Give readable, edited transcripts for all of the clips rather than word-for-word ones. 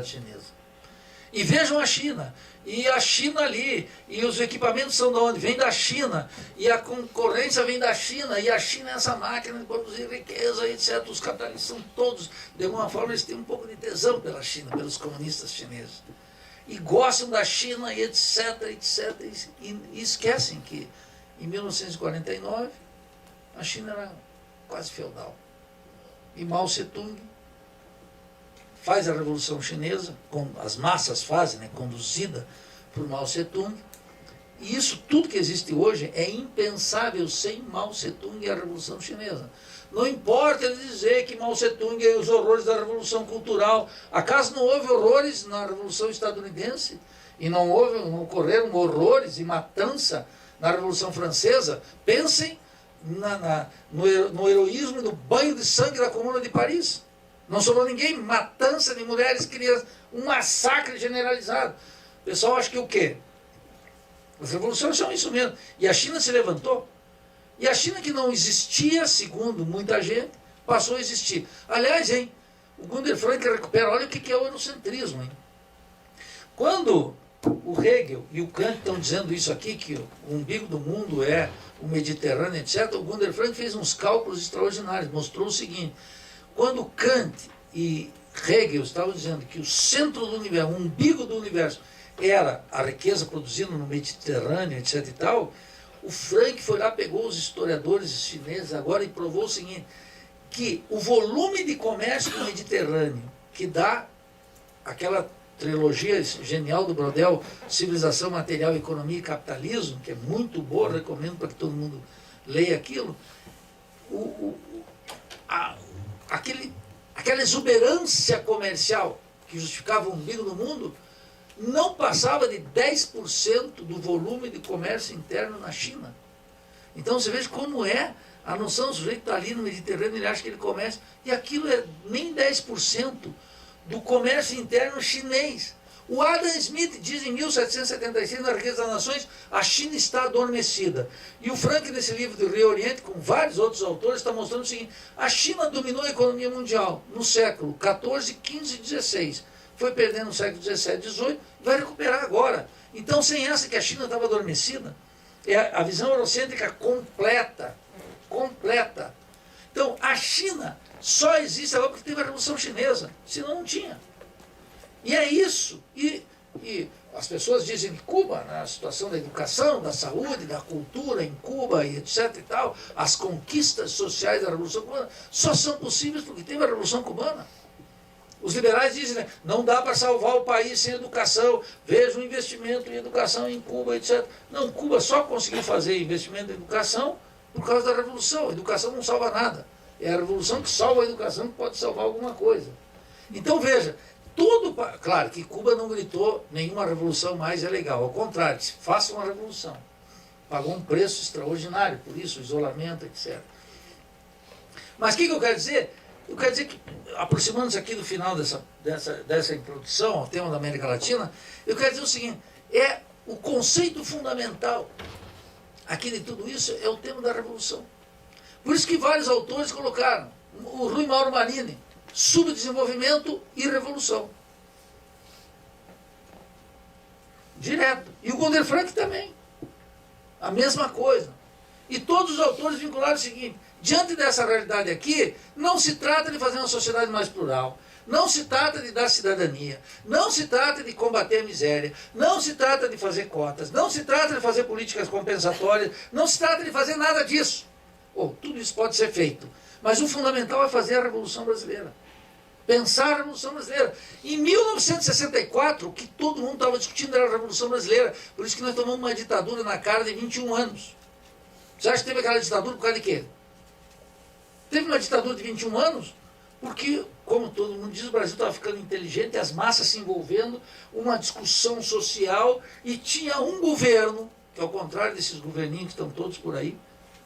Chinesa. E vejam a China, e a China ali, e os equipamentos são de onde? Vem da China, e a concorrência vem da China, e a China é essa máquina de produzir riqueza, etc. Os capitalistas são todos, de alguma forma, eles têm um pouco de tesão pela China, pelos comunistas chineses. E gostam da China, e etc, etc, e esquecem que, em 1949, a China era quase feudal. E Mao Tse-tung faz a Revolução Chinesa, as massas fazem, né, conduzida por Mao Tse-tung, e isso tudo que existe hoje é impensável sem Mao Tse-tung e a Revolução Chinesa. Não importa ele dizer que Mao Tse-tung e os horrores da Revolução Cultural, acaso não houve horrores na Revolução Estadunidense? E não ocorreram horrores e matança na Revolução Francesa? Pensem no heroísmo do banho de sangue da Comuna de Paris. Não sobrou ninguém, matança de mulheres, crianças, um massacre generalizado. O pessoal acha que o quê? As revoluções são isso mesmo. E a China se levantou. E a China, que não existia, segundo muita gente, passou a existir. Aliás, hein, o Gunther Frank recupera, olha o que é o eurocentrismo. Hein? Quando o Hegel e o Kant estão dizendo isso aqui, que o umbigo do mundo é o Mediterrâneo, etc., o Gunther Frank fez uns cálculos extraordinários, mostrou o seguinte: quando Kant e Hegel estavam dizendo que o centro do universo, o umbigo do universo, era a riqueza produzida no Mediterrâneo, etc. e tal, o Frank foi lá, pegou os historiadores chineses agora e provou o seguinte, que o volume de comércio do Mediterrâneo, que dá aquela trilogia genial do Brodel, Civilização, Material, Economia e Capitalismo, que é muito boa, recomendo para que todo mundo leia aquilo, aquela exuberância comercial que justificava o umbigo do mundo, não passava de 10% do volume de comércio interno na China. Então você veja como é a noção, o sujeito está ali no Mediterrâneo, ele acha que ele comércio, e aquilo é nem 10% do comércio interno chinês. O Adam Smith diz em 1776, na Riqueza das Nações, a China está adormecida. E o Frank, nesse livro do Rio Oriente, com vários outros autores, está mostrando o seguinte: a China dominou a economia mundial no século XIV, XV e XVI. Foi perdendo no século XVII, XVIII, vai recuperar agora. Então, sem essa que a China estava adormecida, é a visão eurocêntrica completa. Completa. Então, a China só existe agora porque teve a Revolução Chinesa, senão não tinha. E é isso. E as pessoas dizem que Cuba, na situação da educação, da saúde, da cultura em Cuba e etc. e tal, as conquistas sociais da Revolução Cubana só são possíveis porque teve a Revolução Cubana. Os liberais dizem, né, não dá para salvar o país sem educação, veja o investimento em educação em Cuba, etc. Não, Cuba só conseguiu fazer investimento em educação por causa da Revolução. A educação não salva nada. É a Revolução que salva a educação, que pode salvar alguma coisa. Então veja, claro que Cuba não gritou nenhuma revolução mais é legal, ao contrário, faça uma revolução. Pagou um preço extraordinário por isso, isolamento, etc. Mas o que eu quero dizer? Eu quero dizer que, aproximando-se aqui do final dessa introdução ao tema da América Latina, eu quero dizer o seguinte, o conceito fundamental aqui de tudo isso é o tema da revolução. Por isso que vários autores colocaram, o Rui Mauro Marini, subdesenvolvimento e revolução. Direto. E o Gunther Frank também. A mesma coisa. E todos os autores vincularam o seguinte: diante dessa realidade aqui, não se trata de fazer uma sociedade mais plural, não se trata de dar cidadania, não se trata de combater a miséria, não se trata de fazer cotas, não se trata de fazer políticas compensatórias, não se trata de fazer nada disso. Tudo isso pode ser feito. Mas o fundamental é fazer a Revolução Brasileira. Pensar a Revolução Brasileira. Em 1964, o que todo mundo estava discutindo era a Revolução Brasileira. Por isso que nós tomamos uma ditadura na cara de 21 anos. Você acha que teve aquela ditadura por causa de quê? Teve uma ditadura de 21 anos porque, como todo mundo diz, o Brasil estava ficando inteligente, as massas se envolvendo, uma discussão social, e tinha um governo, que ao contrário desses governinhos que estão todos por aí,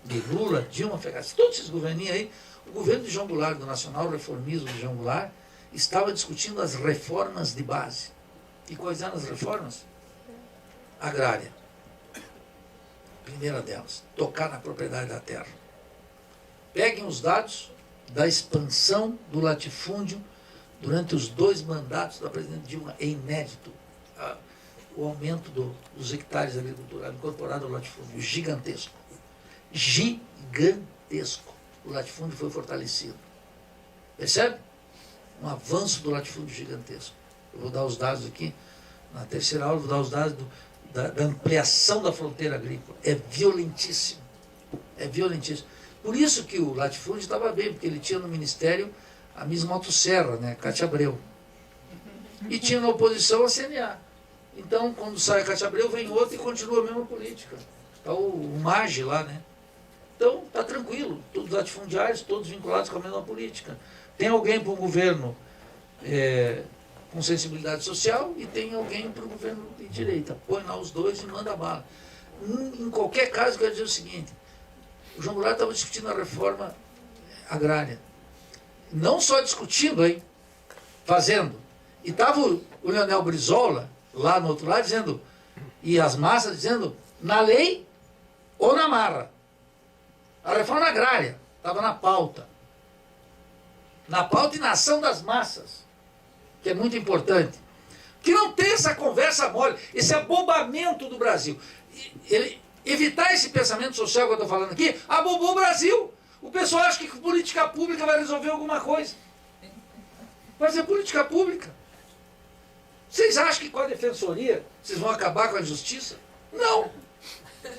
de Lula, Dilma, Ferraz, todos esses governinhos aí, o governo de João Goulart, do Nacional Reformismo de João Goulart, estava discutindo as reformas de base. E quais eram as reformas? Agrária. Primeira delas, tocar na propriedade da terra. Peguem os dados da expansão do latifúndio durante os 2 mandatos da presidente Dilma. É inédito o aumento dos hectares de agricultura incorporado ao latifúndio. Gigantesco. Gigantesco. O latifúndio foi fortalecido. Percebe? Um avanço do latifúndio gigantesco. Eu vou dar os dados aqui. Na terceira aula, vou dar os dados da ampliação da fronteira agrícola. É violentíssimo. É violentíssimo. Por isso que o latifúndio estava bem, porque ele tinha no ministério a Miss Motosserra, né, Cátia Abreu. E tinha na oposição a CNA. Então, quando sai a Cátia Abreu, vem outro e continua a mesma política. Está o MAGE lá, né? Então, está tranquilo. Todos os latifundiários, todos vinculados com a mesma política. Tem alguém para o governo com sensibilidade social e tem alguém para o governo de direita. Põe lá os dois e manda bala. Em qualquer caso, eu quero dizer o seguinte. O João Goulart estava discutindo a reforma agrária. Não só discutindo, hein? Fazendo. E estava o Leonel Brizola, lá no outro lado, dizendo, e as massas dizendo, na lei ou na marra. A reforma agrária estava na pauta. Na pauta e na ação das massas, que é muito importante. Que não tem essa conversa mole, esse abobamento do Brasil. Evitar esse pensamento social que eu estou falando aqui, abobou o Brasil. O pessoal acha que política pública vai resolver alguma coisa. Vai ser política pública. Vocês acham que com a defensoria vocês vão acabar com a justiça? Não.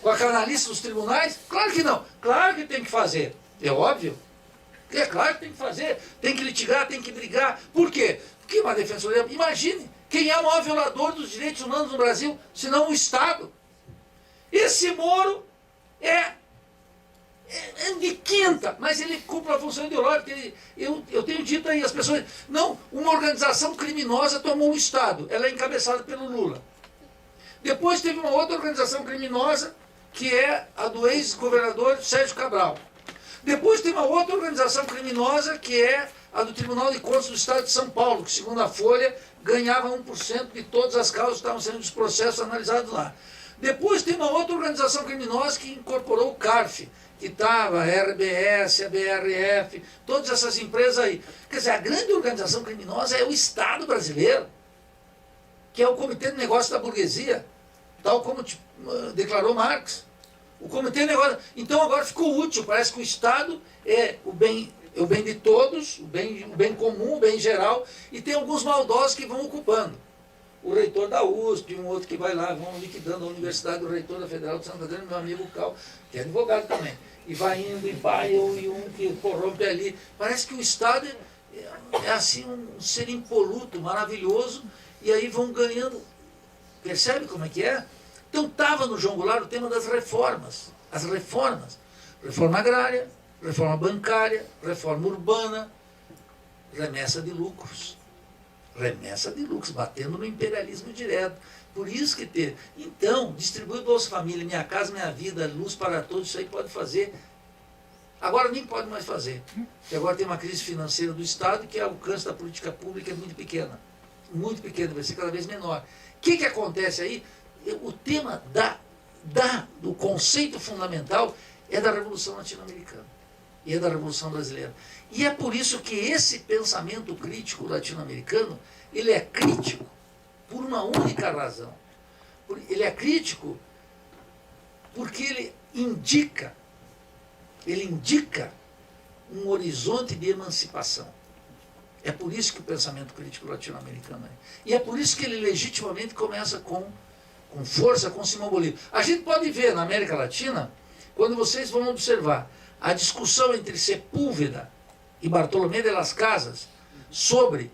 Com a canalice dos tribunais? Claro que não. Claro que tem que fazer. É óbvio. É claro que tem que fazer. Tem que litigar, tem que brigar. Por quê? Porque uma defensoria... Imagine, quem é o maior violador dos direitos humanos no Brasil, senão o Estado? Esse Moro é de quinta, mas ele cumpre a função ideológica. Eu tenho dito aí, as pessoas... Não, uma organização criminosa tomou o Estado. Ela é encabeçada pelo Lula. Depois teve uma outra organização criminosa, que é a do ex-governador Sérgio Cabral. Depois tem uma outra organização criminosa, que é a do Tribunal de Contas do Estado de São Paulo, que, segundo a Folha, ganhava 1% de todas as causas que estavam sendo os processos analisados lá. Depois tem uma outra organização criminosa que incorporou o CARF, que estava a RBS, a BRF, todas essas empresas aí. Quer dizer, a grande organização criminosa é o Estado brasileiro, que é o Comitê de Negócios da Burguesia, tal como declarou Marx. O Comitê de Negócios... Então agora ficou útil, parece que o Estado é o bem de todos, o bem comum, o bem geral, e tem alguns maldosos que vão ocupando. O reitor da USP, um outro que vai lá, vão liquidando a universidade, o reitor da Federal de Santander, meu amigo Cal, que é advogado também. E vai indo, e vai, e um que corrompe ali. Parece que o Estado é assim um ser impoluto, maravilhoso, e aí vão ganhando. Percebe como é que é? Então estava no João Goulart o tema das reformas. As reformas. Reforma agrária, reforma bancária, reforma urbana, remessa de lucros. Remessa de lucros, batendo no imperialismo direto. Por isso que teve. Então, distribui Bolsa Família, Minha Casa Minha Vida, Luz para Todos, isso aí pode fazer. Agora nem pode mais fazer. Porque agora tem uma crise financeira do Estado que o alcance da política pública é muito pequena. Muito pequena, vai ser cada vez menor. O que acontece aí? O tema do conceito fundamental é da Revolução Latino-Americana. E é da Revolução Brasileira. E é por isso que esse pensamento crítico latino-americano, ele é crítico por uma única razão. Ele é crítico porque ele indica um horizonte de emancipação. É por isso que o pensamento crítico latino-americano é. E é por isso que ele legitimamente começa com força com Simão Bolívar. A gente pode ver na América Latina, quando vocês vão observar a discussão entre Sepúlveda e Bartolomé de las Casas sobre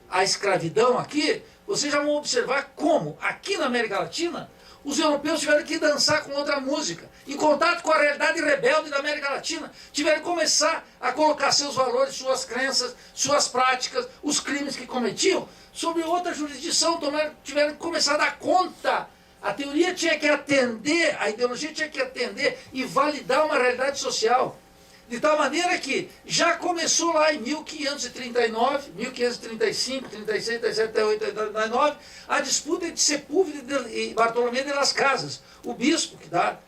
a escravidão aqui, vocês já vão observar como, aqui na América Latina, os europeus tiveram que dançar com outra música, em contato com a realidade rebelde da América Latina, tiveram que começar a colocar seus valores, suas crenças, suas práticas, os crimes que cometiam, sobre outra jurisdição, tiveram que começar a dar conta. A teoria tinha que atender, a ideologia tinha que atender e validar uma realidade social. De tal maneira que já começou lá em 1539, 1535, 36, 37, 38, 39, a disputa entre Sepúlveda e Bartolomé de las Casas. O bispo, que dá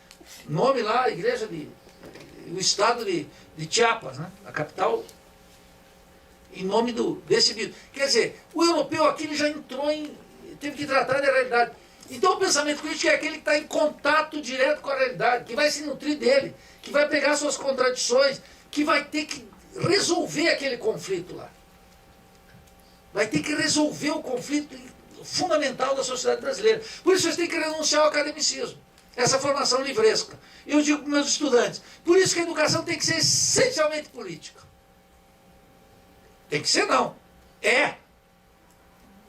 nome lá, a igreja o estado de Chiapas, né? A capital, em nome desse vírus. Quer dizer, o europeu aqui ele já entrou teve que tratar da realidade. Então o pensamento crítico é aquele que está em contato direto com a realidade, que vai se nutrir dele, que vai pegar suas contradições, que vai ter que resolver aquele conflito lá. Vai ter que resolver o conflito fundamental da sociedade brasileira. Por isso vocês têm que renunciar ao academicismo, essa formação livresca. Eu digo para meus estudantes, por isso que a educação tem que ser essencialmente política. Tem que ser não.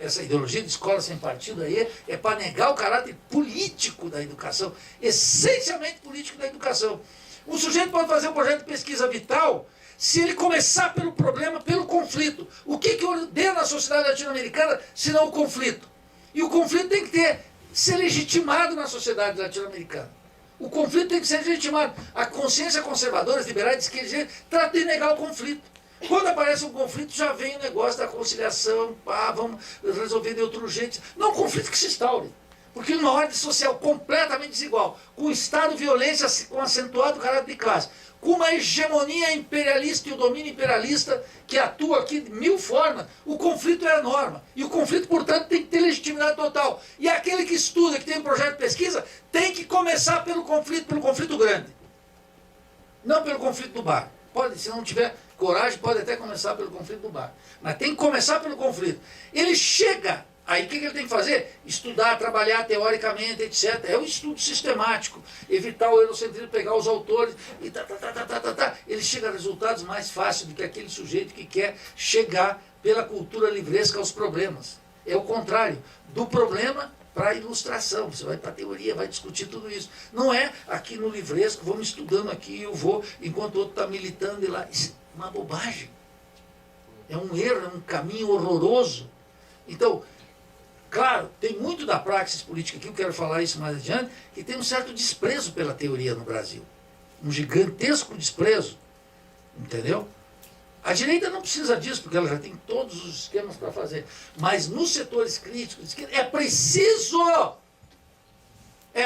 Essa ideologia de escola sem partido aí é para negar o caráter político da educação, essencialmente político da educação. Um sujeito pode fazer um projeto de pesquisa vital se ele começar pelo problema, pelo conflito. O que ordena a sociedade latino-americana se não o conflito? E o conflito tem que ser legitimado na sociedade latino-americana. O conflito tem que ser legitimado. A consciência conservadora, liberais, de esquerda, trata de negar o conflito. Quando aparece um conflito, já vem o negócio da conciliação, vamos resolver de outro jeito. Não, um conflito que se instaure. Porque numa ordem social completamente desigual, com o Estado violência, com acentuado caráter de classe, com uma hegemonia imperialista e o domínio imperialista que atua aqui de mil formas, o conflito é a norma. E o conflito, portanto, tem que ter legitimidade total. E aquele que estuda, que tem um projeto de pesquisa, tem que começar pelo conflito grande. Não pelo conflito do bar. Pode, se não tiver coragem, pode até começar pelo conflito do bar. Mas tem que começar pelo conflito. Ele chega, aí o que ele tem que fazer? Estudar, trabalhar teoricamente, etc. É o estudo sistemático. Evitar o eurocentrismo, pegar os autores e Ele chega a resultados mais fáceis do que aquele sujeito que quer chegar pela cultura livresca aos problemas. É o contrário. Do problema para a ilustração. Você vai para a teoria, vai discutir tudo isso. Não é aqui no livresco, vamos estudando aqui, eu vou, enquanto o outro está militando e lá. Isso é uma bobagem. É um erro, é um caminho horroroso. Então, claro, tem muito da praxis política aqui, eu quero falar isso mais adiante, que tem um certo desprezo pela teoria no Brasil. Um gigantesco desprezo. Entendeu? A direita não precisa disso, porque ela já tem todos os esquemas para fazer. Mas nos setores críticos, é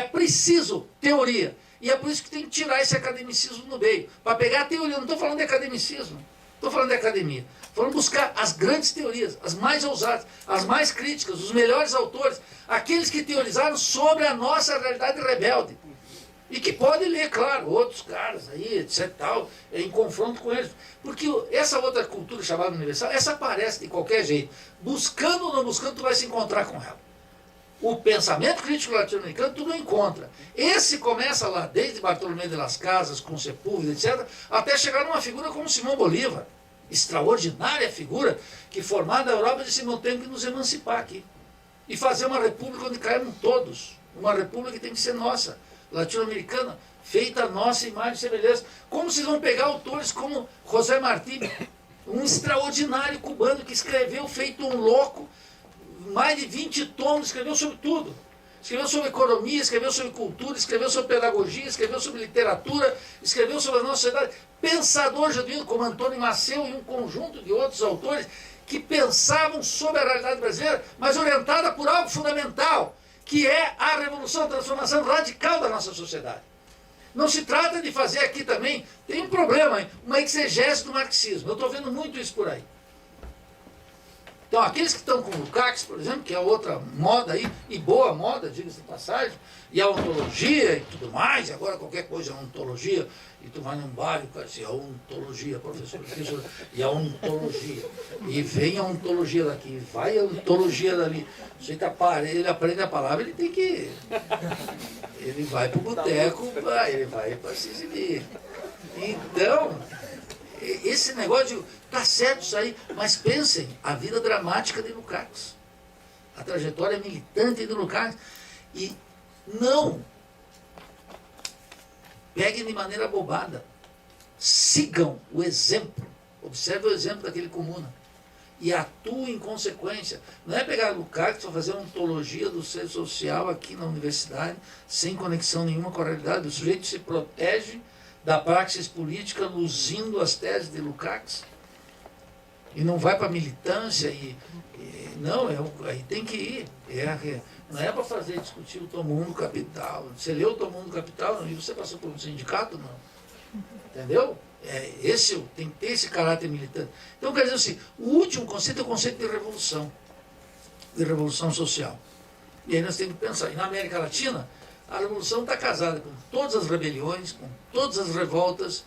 preciso teoria. E é por isso que tem que tirar esse academicismo no meio. Para pegar a teoria, não estou falando de academicismo, estou falando de academia. Estou falando buscar as grandes teorias, as mais ousadas, as mais críticas, os melhores autores, aqueles que teorizaram sobre a nossa realidade rebelde. E que pode ler, claro, outros caras aí, etc. tal, em confronto com eles. Porque essa outra cultura chamada universal, essa aparece de qualquer jeito. Buscando ou não buscando, tu vai se encontrar com ela. O pensamento crítico latino-americano, tu não encontra. Esse começa lá, desde Bartolomé de las Casas, com Sepúlveda, etc., até chegar numa figura como Simão Bolívar. Extraordinária figura, que formada a Europa disse, não tem que nos emancipar aqui. E fazer uma república onde caímos todos. Uma república que tem que ser nossa. Latino-americana, feita a nossa imagem e semelhança. Como vocês vão pegar autores como José Martí, um extraordinário cubano que escreveu, feito um louco, mais de 20 tomos, escreveu sobre tudo. Escreveu sobre economia, escreveu sobre cultura, escreveu sobre pedagogia, escreveu sobre literatura, escreveu sobre a nossa sociedade. Pensador genuíno, como Antônio Maceu e um conjunto de outros autores que pensavam sobre a realidade brasileira, mas orientada por algo fundamental, que é a revolução, a transformação radical da nossa sociedade. Não se trata de fazer aqui também, tem um problema, hein? Uma exegese do marxismo. Eu estou vendo muito isso por aí. Então, aqueles que estão com o Lukács, por exemplo, que é outra moda aí, e boa moda, diga-se de passagem, e a ontologia e tudo mais, e agora qualquer coisa é ontologia, e tu vai num bar e o cara diz, a ontologia, professor, e a ontologia, e vem a ontologia daqui, vai a ontologia dali, ele aprende a palavra, ele tem que, ele vai para o boteco, ele vai para se exibir. Então, esse negócio de, tá certo isso aí, mas pensem, a vida dramática de Lukács, a trajetória militante de Lukács, e não peguem de maneira bobada, sigam o exemplo, observem o exemplo daquele comuna, e atuem em consequência. Não é pegar Lukács para fazer uma ontologia do ser social aqui na universidade, sem conexão nenhuma com a realidade. O sujeito se protege da praxis política, luzindo as teses de Lukács. E não vai para militância não, aí tem que ir. Não é para fazer discutir o Tom Mundo Capital. Você leu o Tom Mundo Capital e você passou por um sindicato? Não. Entendeu? Tem que ter esse caráter militante. Então, quer dizer assim, o último conceito é o conceito de revolução social. E aí nós temos que pensar. E na América Latina, a revolução está casada com todas as rebeliões, com todas as revoltas,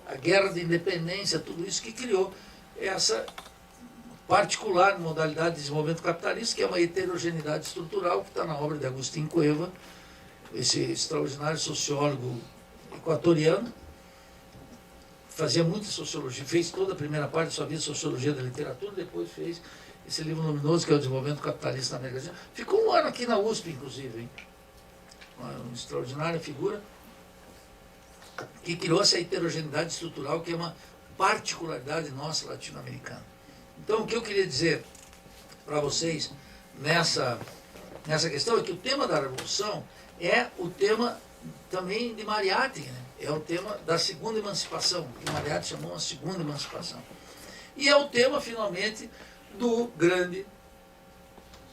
a guerra de independência, tudo isso que criou essa particular modalidade de desenvolvimento capitalista, que é uma heterogeneidade estrutural, que está na obra de Agustín Cueva, esse extraordinário sociólogo equatoriano, fazia muita sociologia, fez toda a primeira parte da sua vida sociologia da literatura, depois fez esse livro luminoso que é o Desenvolvimento Capitalista na América Latina. Ficou um ano aqui na USP, inclusive, hein? Uma extraordinária figura que criou essa heterogeneidade estrutural, que é uma particularidade nossa latino-americana. Então, o que eu queria dizer para vocês nessa questão é que o tema da revolução é o tema também de Mariátegui, né? É o tema da segunda emancipação, que Mariátegui chamou a segunda emancipação. E é o tema, finalmente, do grande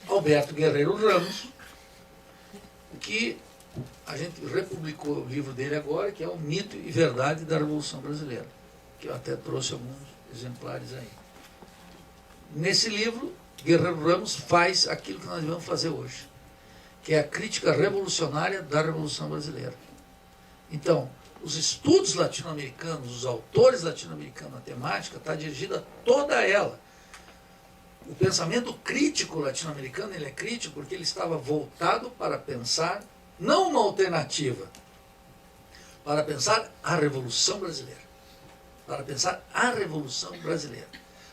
Alberto Guerreiro Ramos, que a gente republicou o livro dele agora, que é o Mito e Verdade da Revolução Brasileira, que eu até trouxe alguns exemplares aí. Nesse livro, Guerreiro Ramos faz aquilo que nós devemos fazer hoje, que é a crítica revolucionária da Revolução Brasileira. Então, os estudos latino-americanos, os autores latino-americanos na temática, está dirigida toda ela. O pensamento crítico latino-americano, ele é crítico porque ele estava voltado para pensar, não uma alternativa, para pensar a Revolução Brasileira. Para pensar a Revolução Brasileira.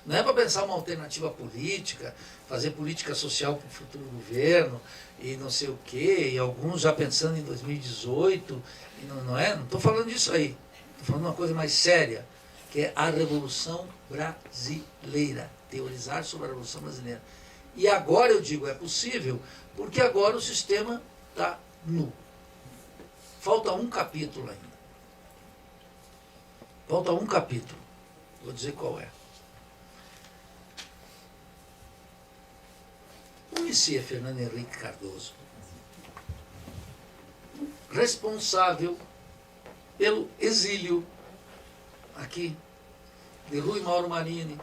Não é para pensar uma alternativa política, fazer política social para o futuro governo, e não sei o quê, e alguns já pensando em 2018, e não estou falando disso aí. Estou falando de uma coisa mais séria, que é a Revolução Brasileira. Teorizar sobre a Revolução Brasileira. E agora eu digo, é possível, porque agora o sistema está nu. Falta um capítulo ainda. Falta um capítulo. Vou dizer qual é. Conhecia Fernando Henrique Cardoso, responsável pelo exílio aqui de Rui Mauro Marini,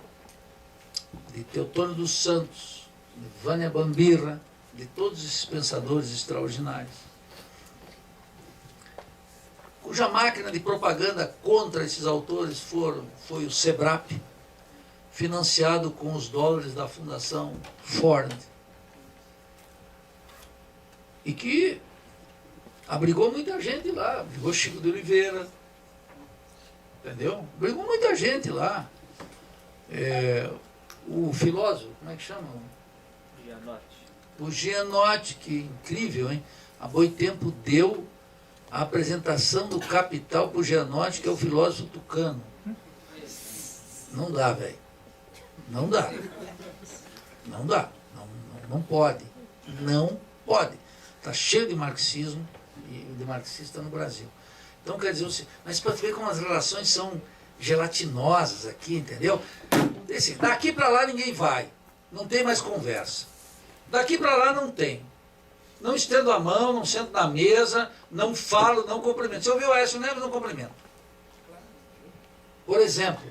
de Teotônio dos Santos, de Vânia Bambirra, de todos esses pensadores extraordinários, cuja máquina de propaganda contra esses autores foi o SEBRAP, financiado com os dólares da Fundação Ford, e que abrigou muita gente lá, abrigou Chico de Oliveira, entendeu? Abrigou muita gente lá. O filósofo, como é que chama? Gianotti. O Gianotti, que incrível, hein? Há Boitempo deu a apresentação do Capital para o Gianotti, que é o filósofo tucano. Não dá, velho. Não dá. Não dá. Não pode. Não pode. Está cheio de marxismo e de marxista no Brasil. Então, quer dizer, mas para ver como as relações são gelatinosas aqui, entendeu? Assim, daqui para lá ninguém vai. Não tem mais conversa. Daqui para lá não tem. Não estendo a mão, não sento na mesa, não falo, não cumprimento. Se eu ver o Aécio Neves, não cumprimento. Por exemplo,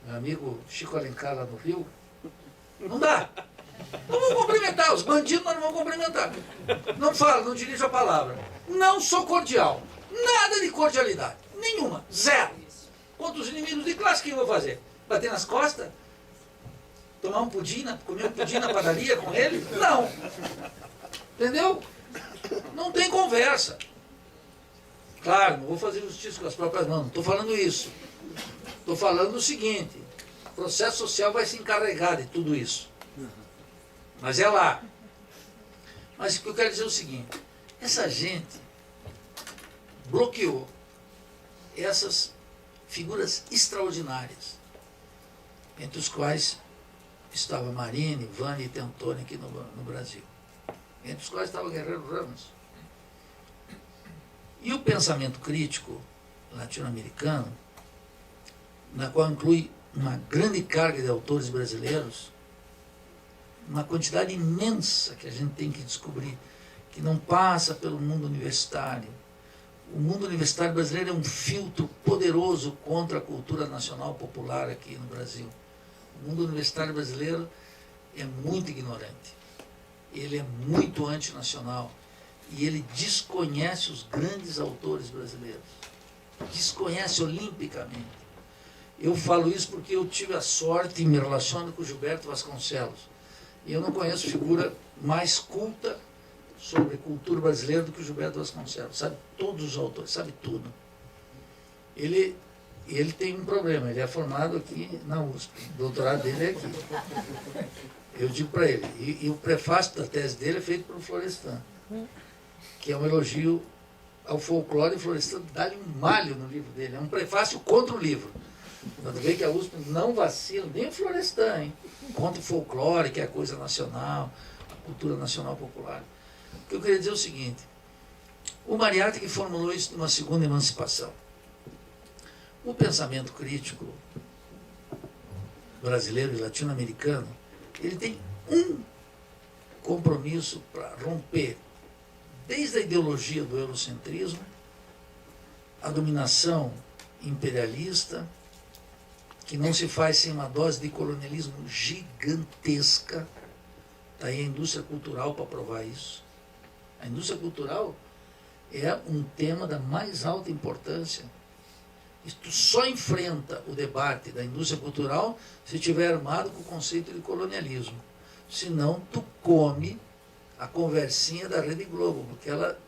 meu amigo Chico Alencar lá no Rio, não dá. Não vou cumprimentar, os bandidos nós não vamos cumprimentar. Não falo, não dirijo a palavra. Não sou cordial. Nada de cordialidade. Nenhuma. Zero. Contra os inimigos de classe, o que eu vou fazer? Bater nas costas? Tomar um pudim, comer um pudim na padaria com ele? Não. Entendeu? Não tem conversa. Claro, não vou fazer justiça com as próprias mãos. Não estou falando isso. Estou falando o seguinte. O processo social vai se encarregar de tudo isso. Mas é lá. Mas o que eu quero dizer é o seguinte. Essa gente bloqueou essas figuras extraordinárias, entre os quais estava Marini, Vânia e Teotônio aqui no Brasil. Entre os quais estava Guerreiro Ramos. E o pensamento crítico latino-americano, na qual inclui uma grande carga de autores brasileiros, uma quantidade imensa que a gente tem que descobrir, que não passa pelo mundo universitário. O mundo universitário brasileiro é um filtro poderoso contra a cultura nacional popular aqui no Brasil. O mundo universitário brasileiro é muito ignorante, ele é muito antinacional e ele desconhece os grandes autores brasileiros, desconhece olimpicamente. Eu falo isso porque eu tive a sorte e me relaciono com o Gilberto Vasconcelos. E eu não conheço figura mais culta sobre cultura brasileira do que o Gilberto Vasconcelos. Sabe todos os autores, sabe tudo. Ele tem um problema, ele é formado aqui na USP, o doutorado dele é aqui. Eu digo para ele, e o prefácio da tese dele é feito pelo Florestan, que é um elogio ao folclore, e o Florestan dá-lhe um malho no livro dele, é um prefácio contra o livro. Quando vê que a USP não vacila, nem o Florestan, hein? Contra o folclore, que é a coisa nacional, a cultura nacional popular. O que eu queria dizer é o seguinte, o Mariátegui formulou isso numa segunda emancipação. O pensamento crítico brasileiro e latino-americano, ele tem um compromisso para romper, desde a ideologia do eurocentrismo, a dominação imperialista, que não se faz sem uma dose de colonialismo gigantesca. Está aí a indústria cultural para provar isso. A indústria cultural é um tema da mais alta importância. E tu só enfrenta o debate da indústria cultural se estiver armado com o conceito de colonialismo. Senão, tu come a conversinha da Rede Globo, porque ela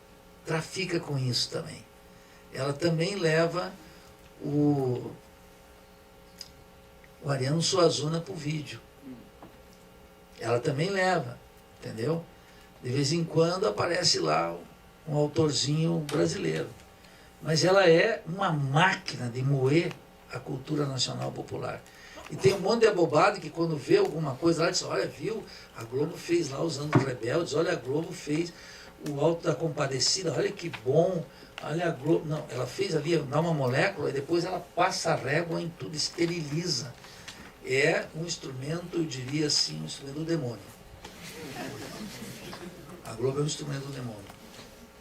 trafica com isso também. Ela também leva o Ariano Suassuna para o vídeo. Ela também leva, entendeu? De vez em quando aparece lá um autorzinho brasileiro. Mas ela é uma máquina de moer a cultura nacional popular. E tem um monte de abobado que quando vê alguma coisa lá, diz, olha, viu, a Globo fez lá os Anos Rebeldes, olha, a Globo fez o Alto da Compadecida, olha que bom, olha a Globo. Não, ela fez ali, dá uma molécula e depois ela passa a régua em tudo, esteriliza. É um instrumento, eu diria assim, um instrumento do demônio. A Globo é um instrumento do demônio.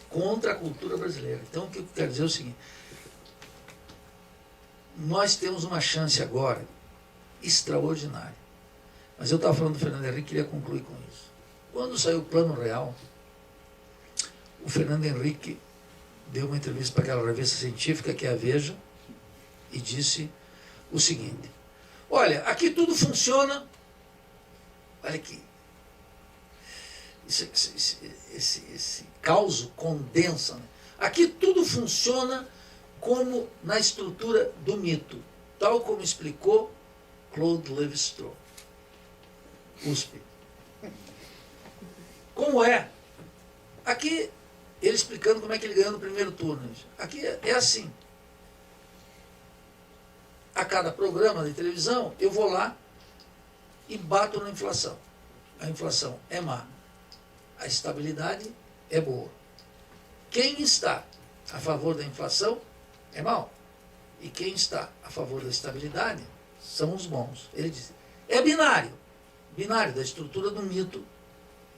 Contra a cultura brasileira. Então, o que eu quero dizer é o seguinte. Nós temos uma chance agora extraordinária. Mas eu estava falando do Fernando Henrique e queria concluir com isso. Quando saiu o Plano Real, o Fernando Henrique deu uma entrevista para aquela revista científica, que é a Veja, e disse o seguinte, olha, aqui tudo funciona, olha aqui, esse caos condensa, né? Aqui tudo funciona como na estrutura do mito, tal como explicou Claude Lévi-Strauss, USP. Como é? Aqui, ele explicando como é que ele ganhou no primeiro turno. Aqui é assim. A cada programa de televisão, eu vou lá e bato na inflação. A inflação é má. A estabilidade é boa. Quem está a favor da inflação é mau. E quem está a favor da estabilidade são os bons. Ele diz, é binário. Binário da estrutura do mito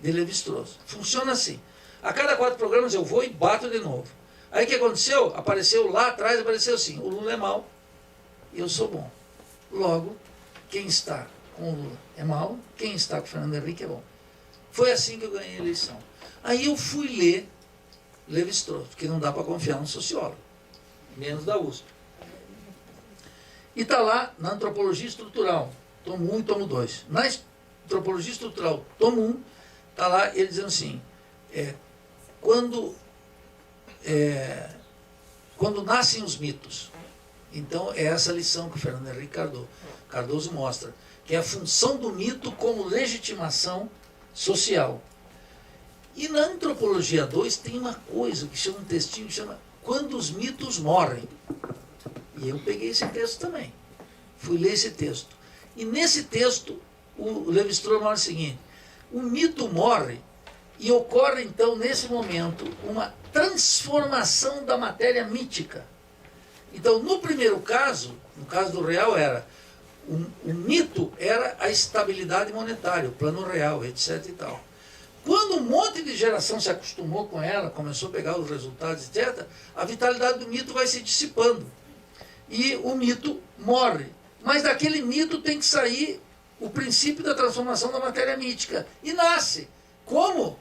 de Lévi-Strauss. Funciona assim. A cada 4 programas eu vou e bato de novo. Aí o que aconteceu? Apareceu lá atrás, apareceu assim, o Lula é mau e eu sou bom. Logo, quem está com o Lula é mau, quem está com o Fernando Henrique é bom. Foi assim que eu ganhei a eleição. Aí eu fui ler Lévi-Strauss, porque não dá para confiar no sociólogo, menos da USP. E está lá na Antropologia Estrutural, tomo 1 e tomo 2. Na Antropologia Estrutural, tomo 1, está lá ele dizendo assim, quando nascem os mitos, então é essa lição que o Fernando Henrique Cardoso mostra, que é a função do mito como legitimação social. E na Antropologia 2 tem uma coisa que chama um textinho que chama Quando os mitos morrem. E eu peguei esse texto também. Fui ler esse texto. E nesse texto, o Lévi-Strauss mostra o seguinte, o mito morre e ocorre então nesse momento uma transformação da matéria mítica. Então no primeiro caso, no caso do real era, O mito era a estabilidade monetária, o plano real, etc. e tal. Quando um monte de geração se acostumou com ela, começou a pegar os resultados, etc., a vitalidade do mito vai se dissipando. E o mito morre. Mas daquele mito tem que sair o princípio da transformação da matéria mítica. E nasce. Como?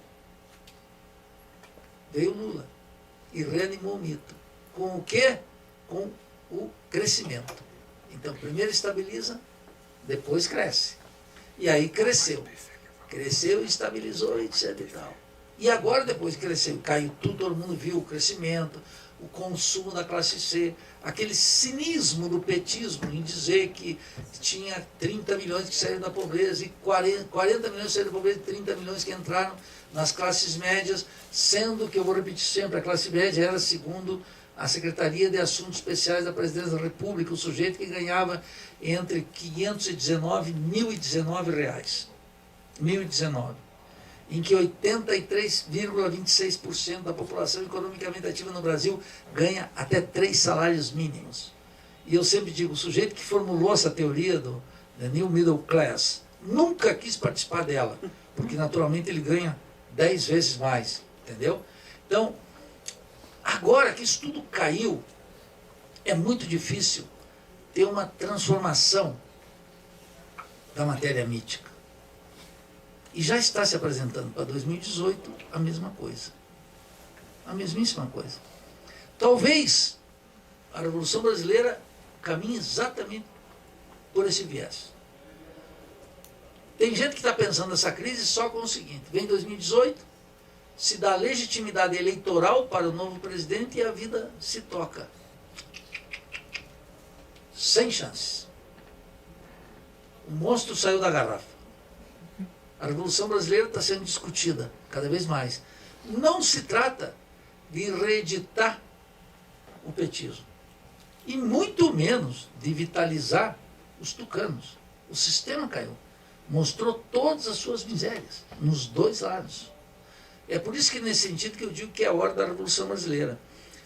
Veio Lula e reanimou o mito. Com o quê? Com o crescimento. Então, primeiro estabiliza, depois cresce. E aí cresceu. Cresceu, estabilizou, etc. e tal. E agora, depois que cresceu, caiu tudo, todo mundo viu o crescimento, o consumo da classe C, aquele cinismo do petismo em dizer que tinha 30 milhões que saíram da pobreza e 40 milhões que saíram da pobreza e 30 milhões que entraram nas classes médias, sendo que, eu vou repetir sempre, a classe média era, segundo a Secretaria de Assuntos Especiais da Presidência da República, o sujeito que ganhava entre 519 e 1.019 reais. 1.019. Em que 83,26% da população economicamente ativa no Brasil ganha até 3 salários mínimos. E eu sempre digo, o sujeito que formulou essa teoria do New Middle Class nunca quis participar dela, porque naturalmente ele ganha 10 vezes mais, entendeu? Então, agora que isso tudo caiu, é muito difícil ter uma transformação da matéria mítica. E já está se apresentando para 2018 a mesma coisa. A mesmíssima coisa. Talvez a Revolução Brasileira caminhe exatamente por esse viés. Tem gente que está pensando essa crise só com o seguinte: vem 2018, se dá legitimidade eleitoral para o novo presidente e a vida se toca. Sem chances. O monstro saiu da garrafa. A Revolução Brasileira está sendo discutida cada vez mais. Não se trata de reeditar o petismo. E muito menos de vitalizar os tucanos. O sistema caiu. Mostrou todas as suas misérias, nos dois lados. É por isso que, nesse sentido, que eu digo que é a hora da Revolução Brasileira.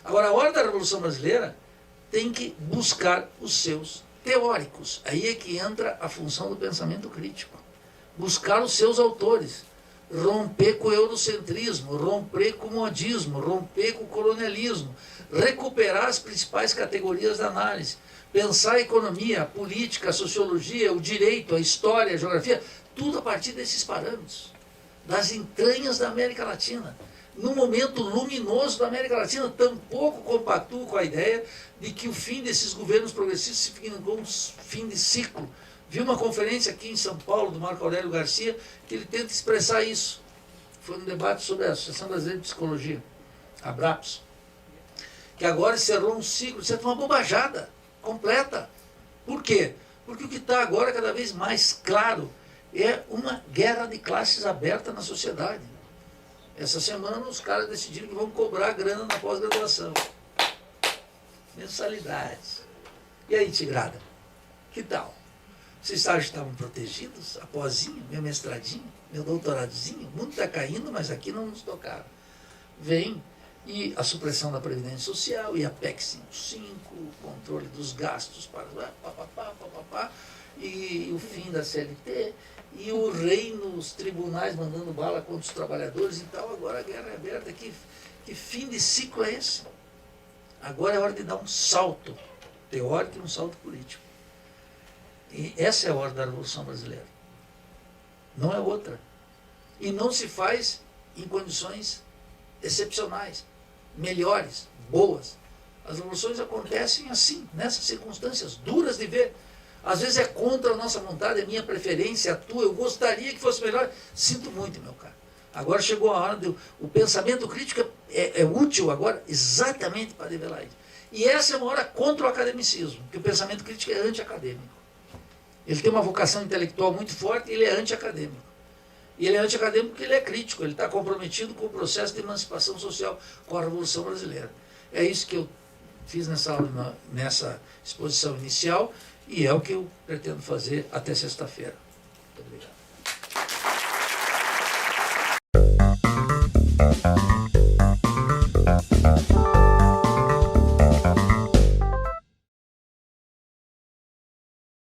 Agora, a hora da Revolução Brasileira tem que buscar os seus teóricos. Aí é que entra a função do pensamento crítico. Buscar os seus autores, romper com o eurocentrismo, romper com o modismo, romper com o colonialismo, recuperar as principais categorias da análise, pensar a economia, a política, a sociologia, o direito, a história, a geografia, tudo a partir desses parâmetros, das entranhas da América Latina. No momento luminoso da América Latina, tampouco compactuo com a ideia de que o fim desses governos progressistas significou um fim de ciclo. Vi uma conferência aqui em São Paulo, do Marco Aurélio Garcia, que ele tenta expressar isso. Foi um debate sobre a Associação Brasileira de Psicologia, a ABRAPS, que agora encerrou um ciclo. Isso é uma bobajada completa. Por quê? Porque o que está agora cada vez mais claro é uma guerra de classes aberta na sociedade. Essa semana os caras decidiram que vão cobrar grana na pós-graduação. Mensalidades. E aí, Tigrada? Que tal? Vocês sabem que estavam protegidos? A pozinho, meu mestradinho, meu doutoradozinho, o mundo está caindo, mas aqui não nos tocaram. Vem, e a supressão da Previdência Social, e a PEC 55, o controle dos gastos, e o fim da CLT, e o rei nos tribunais mandando bala contra os trabalhadores e tal. Agora a guerra é aberta. Que fim de ciclo é esse? Agora é hora de dar um salto teórico e um salto político. E essa é a hora da Revolução Brasileira. Não é outra. E não se faz em condições excepcionais, melhores, boas. As revoluções acontecem assim, nessas circunstâncias duras de ver. Às vezes é contra a nossa vontade, a minha preferência, a tua. Eu gostaria que fosse melhor. Sinto muito, meu caro. Agora chegou a hora o pensamento crítico é útil agora exatamente para revelar isso. E essa é uma hora contra o academicismo, porque o pensamento crítico é anti-acadêmico. Ele tem uma vocação intelectual muito forte e ele é anti-acadêmico. E ele é anti-acadêmico porque ele é crítico, ele está comprometido com o processo de emancipação social, com a Revolução Brasileira. É isso que eu fiz nessa aula, nessa exposição inicial, e é o que eu pretendo fazer até sexta-feira. Muito obrigado.